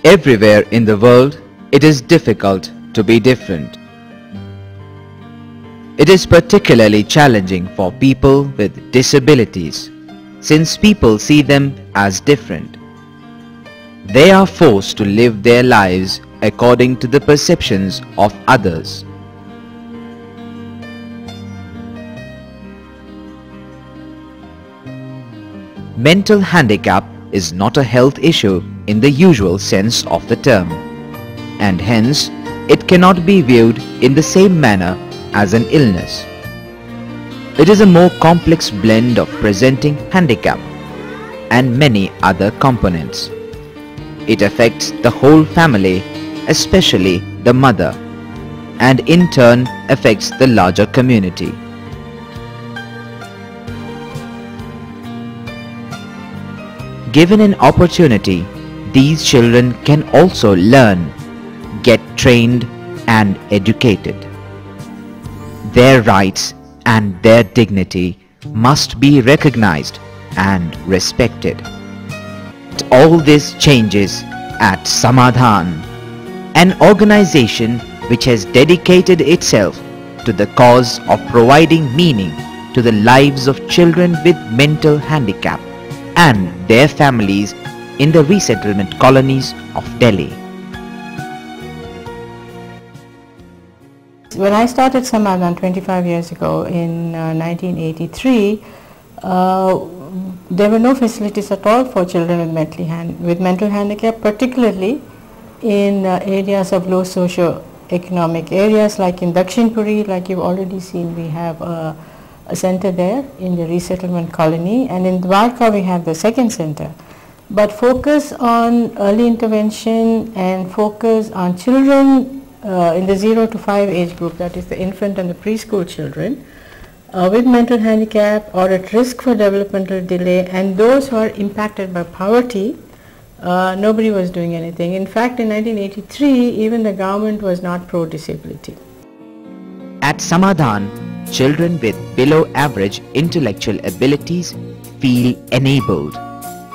Everywhere in the world, it is difficult to be different. It is particularly challenging for people with disabilities, since people see them as different. They are forced to live their lives according to the perceptions of others. Mental handicap is not a health issue in the usual sense of the term, and hence it cannot be viewed in the same manner as an illness. It is a more complex blend of presenting handicap and many other components. It affects the whole family, especially the mother, and in turn affects the larger community. Given an opportunity, these children can also learn, get trained and educated. Their rights and their dignity must be recognized and respected. All this changes at Samadhan, an organization which has dedicated itself to the cause of providing meaning to the lives of children with mental handicap and their families in the resettlement colonies of Delhi. When I started Samadhan 25 years ago in 1983, there were no facilities at all for children with mental handicap, particularly in areas of low socio-economic areas like in Dakshinpuri. Like you've already seen, we have a center there in the resettlement colony, and in Dwarka we have the second center. But focus on early intervention and focus on children in the 0 to 5 age group, that is the infant and the preschool children with mental handicap or at risk for developmental delay, and those who are impacted by poverty. Nobody was doing anything. In fact, in 1983 even the government was not pro-disability. At Samadhan, children with below average intellectual abilities feel enabled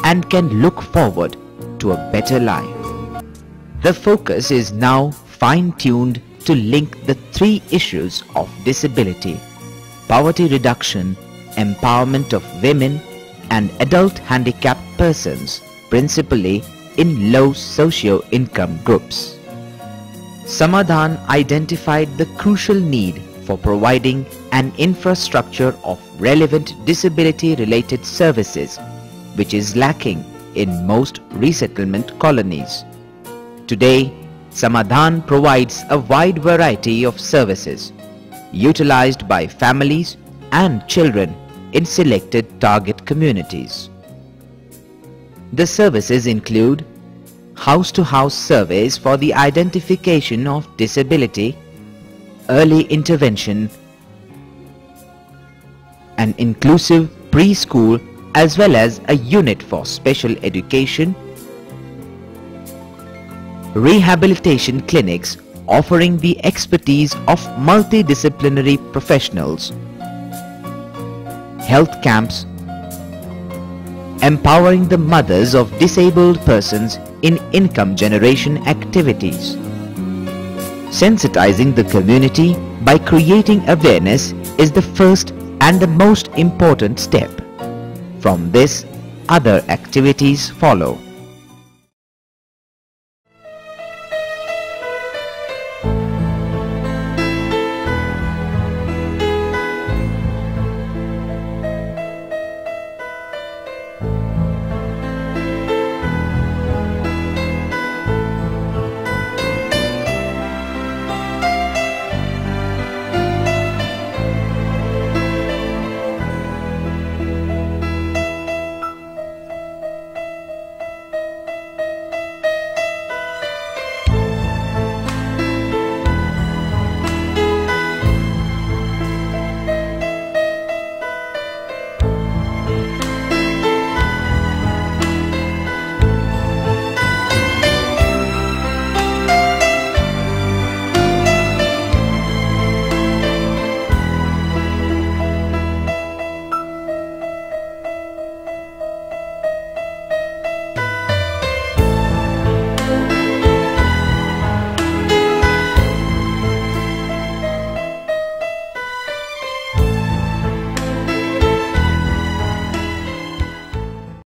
and can look forward to a better life. The focus is now fine-tuned to link the three issues of disability: poverty reduction, empowerment of women and adult handicapped persons, principally in low socio-income groups. Samadhan identified the crucial need for providing an infrastructure of relevant disability-related services, which is lacking in most resettlement colonies. Today, Samadhan provides a wide variety of services utilized by families and children in selected target communities. The services include house-to-house surveys for the identification of disability, early intervention, an inclusive preschool as well as a unit for special education, rehabilitation clinics offering the expertise of multidisciplinary professionals, health camps, empowering the mothers of disabled persons in income generation activities. Sensitizing the community by creating awareness is the first and the most important step. From this, other activities follow.